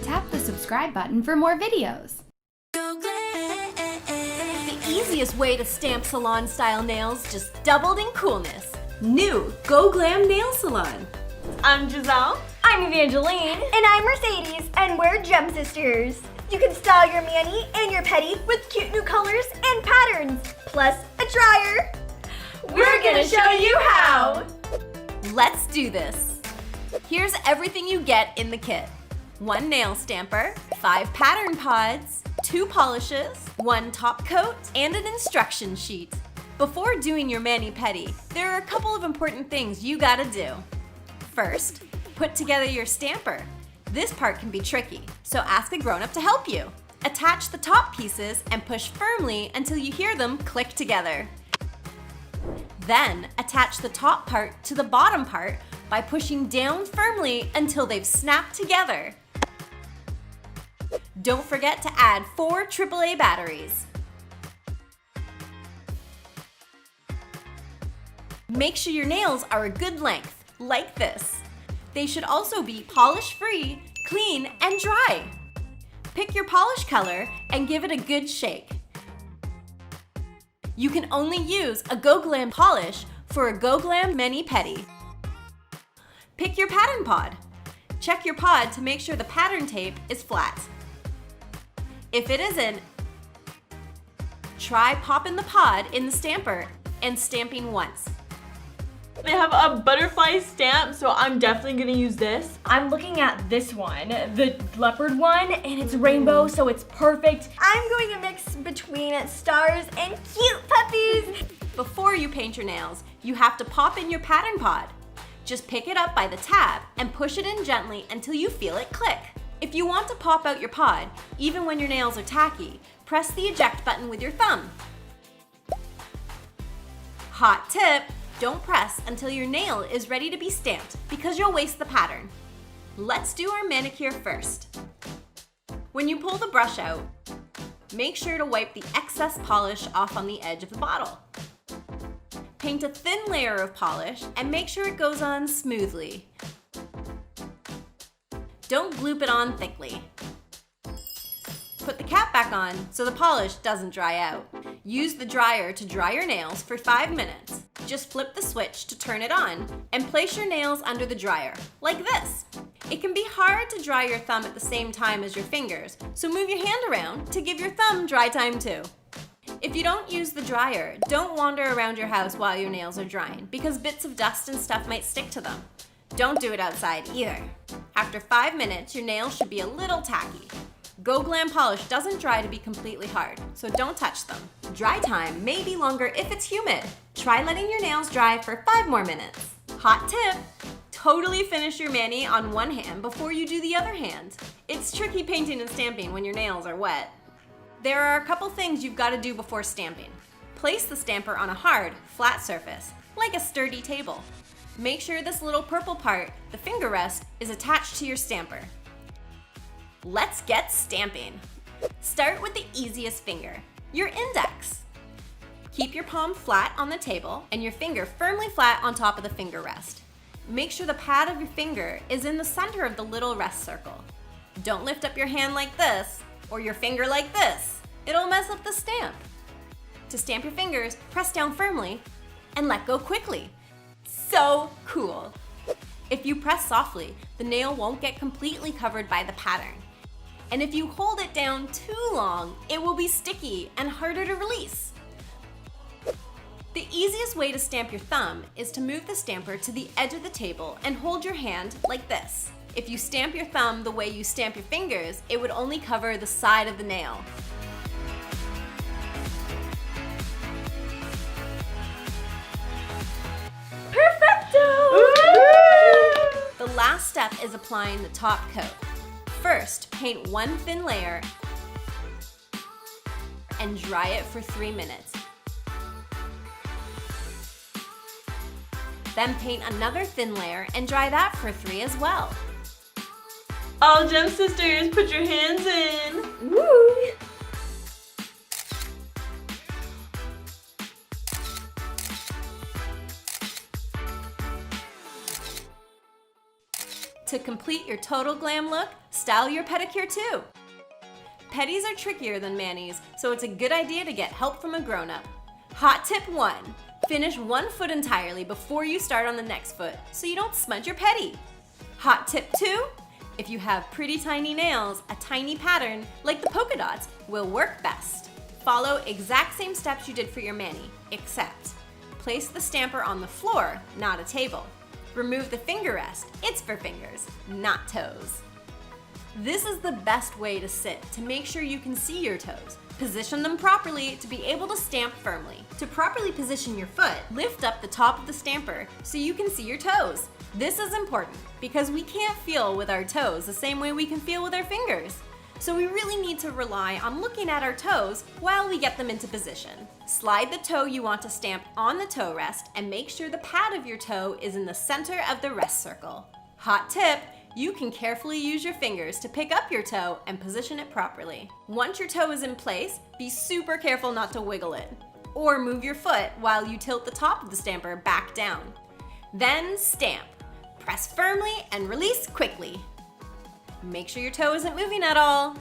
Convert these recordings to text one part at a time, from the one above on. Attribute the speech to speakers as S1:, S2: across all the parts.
S1: tap the subscribe button for more videos.
S2: The easiest way to stamp salon-style nails just doubled in coolness. New Go Glam Nail Salon. I'm Giselle.
S3: I'm Evangeline.
S4: And I'm Mercedes, and we're Gem Sisters. You can style your mani and your pedi with cute new colors and patterns, plus a dryer.
S3: We're gonna show you how.
S2: Let's do this. Here's everything you get in the kit. 1 nail stamper, 5 pattern pods, 2 polishes, 1 top coat, and an instruction sheet. Before doing your mani-pedi, there are a couple of important things you gotta do. First, put together your stamper. This part can be tricky, so ask a grown-up to help you. Attach the top pieces and push firmly until you hear them click together. Then, attach the top part to the bottom part by pushing down firmly until they've snapped together. Don't forget to add 4 AAA batteries. Make sure your nails are a good length, like this. They should also be polish-free, clean, and dry. Pick your polish color and give it a good shake. You can only use a Go Glam polish for a Go Glam mani-pedi. Pick your pattern pod. Check your pod to make sure the pattern tape is flat. If it isn't, try popping the pod in the stamper and stamping once.
S3: They have a butterfly stamp, so I'm definitely gonna use this.
S5: I'm looking at this one, the leopard one, and it's rainbow, so it's perfect.
S4: I'm going to mix between stars and cute puppies.
S2: Before you paint your nails, you have to pop in your pattern pod. Just pick it up by the tab and push it in gently until you feel it click. If you want to pop out your pod, even when your nails are tacky, press the eject button with your thumb. Hot tip, don't press until your nail is ready to be stamped because you'll waste the pattern. Let's do our manicure first. When you pull the brush out, make sure to wipe the excess polish off on the edge of the bottle. Paint a thin layer of polish and make sure it goes on smoothly. Don't gloop it on thickly. Put the cap back on so the polish doesn't dry out. Use the dryer to dry your nails for 5 minutes. Just flip the switch to turn it on and place your nails under the dryer, like this. It can be hard to dry your thumb at the same time as your fingers, so move your hand around to give your thumb dry time too. If you don't use the dryer, don't wander around your house while your nails are drying because bits of dust and stuff might stick to them. Don't do it outside either. After 5 minutes, your nails should be a little tacky. Go Glam polish doesn't dry to be completely hard, so don't touch them. Dry time may be longer if it's humid. Try letting your nails dry for 5 more minutes. Hot tip, totally finish your mani on one hand before you do the other hand. It's tricky painting and stamping when your nails are wet. There are a couple things you've got to do before stamping. Place the stamper on a hard, flat surface, like a sturdy table. Make sure this little purple part, the finger rest, is attached to your stamper. Let's get stamping. Start with the easiest finger, your index. Keep your palm flat on the table and your finger firmly flat on top of the finger rest. Make sure the pad of your finger is in the center of the little rest circle. Don't lift up your hand like this or your finger like this. It'll mess up the stamp. To stamp your fingers, press down firmly and let go quickly. So cool. If you press softly, the nail won't get completely covered by the pattern. And if you hold it down too long, it will be sticky and harder to release. The easiest way to stamp your thumb is to move the stamper to the edge of the table and hold your hand like this. If you stamp your thumb the way you stamp your fingers, it would only cover the side of the nail. The last step is applying the top coat. First, paint 1 thin layer and dry it for 3 minutes. Then paint another thin layer and dry that for 3 as well.
S3: All Gem Sisters, put your hands in.
S4: Woo!
S2: To complete your total glam look, style your pedicure too. Pedis are trickier than manis, so it's a good idea to get help from a grown-up. Hot tip 1. Finish one foot entirely before you start on the next foot so you don't smudge your pedi. Hot tip 2. If you have pretty tiny nails, a tiny pattern, like the polka dots, will work best. Follow exact same steps you did for your mani, except place the stamper on the floor, not a table. Remove the finger rest, it's for fingers, not toes. This is the best way to sit to make sure you can see your toes. Position them properly to be able to stamp firmly. To properly position your foot, lift up the top of the stamper so you can see your toes. This is important because we can't feel with our toes the same way we can feel with our fingers. So we really need to rely on looking at our toes while we get them into position. Slide the toe you want to stamp on the toe rest and make sure the pad of your toe is in the center of the rest circle. Hot tip, you can carefully use your fingers to pick up your toe and position it properly. Once your toe is in place, be super careful not to wiggle it. Or move your foot while you tilt the top of the stamper back down. Then stamp. Press firmly and release quickly. Make sure your toe isn't moving at all.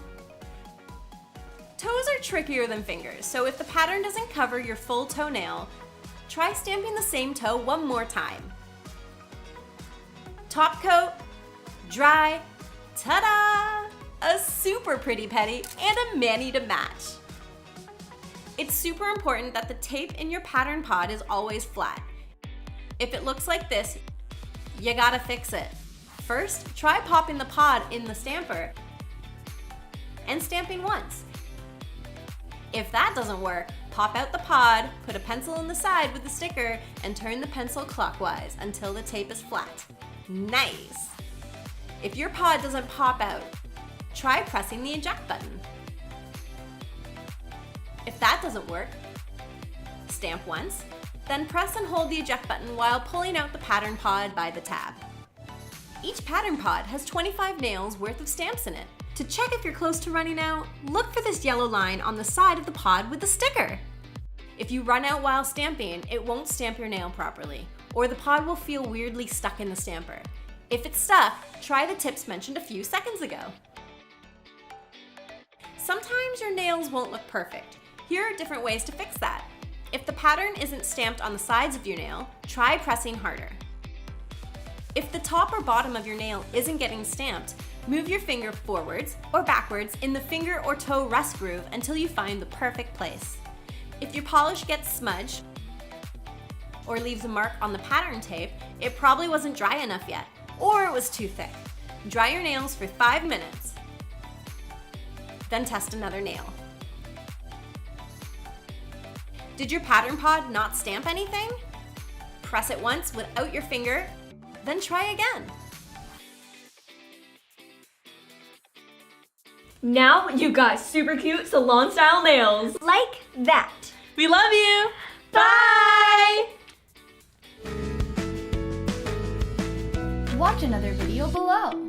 S2: Toes are trickier than fingers, so if the pattern doesn't cover your full toenail, try stamping the same toe one more time. Top coat, dry, ta-da! A super pretty pedi and a mani to match. It's super important that the tape in your pattern pod is always flat. If it looks like this, you gotta fix it. First, try popping the pod in the stamper and stamping once. If that doesn't work, pop out the pod, put a pencil in the side with the sticker, and turn the pencil clockwise until the tape is flat. Nice! If your pod doesn't pop out, try pressing the eject button. If that doesn't work, stamp once, then press and hold the eject button while pulling out the pattern pod by the tab. Each pattern pod has 25 nails worth of stamps in it. To check if you're close to running out, look for this yellow line on the side of the pod with the sticker. If you run out while stamping, it won't stamp your nail properly, or the pod will feel weirdly stuck in the stamper. If it's stuck, try the tips mentioned a few seconds ago. Sometimes your nails won't look perfect. Here are different ways to fix that. If the pattern isn't stamped on the sides of your nail, try pressing harder. If the top or bottom of your nail isn't getting stamped, move your finger forwards or backwards in the finger or toe rest groove until you find the perfect place. If your polish gets smudged or leaves a mark on the pattern tape, it probably wasn't dry enough yet, or it was too thick. Dry your nails for 5 minutes, then test another nail. Did your pattern pod not stamp anything? Press it once without your finger, then try again.
S5: Now you got super cute salon style nails.
S4: Like that.
S3: We love you.
S5: Bye!
S1: Watch another video below.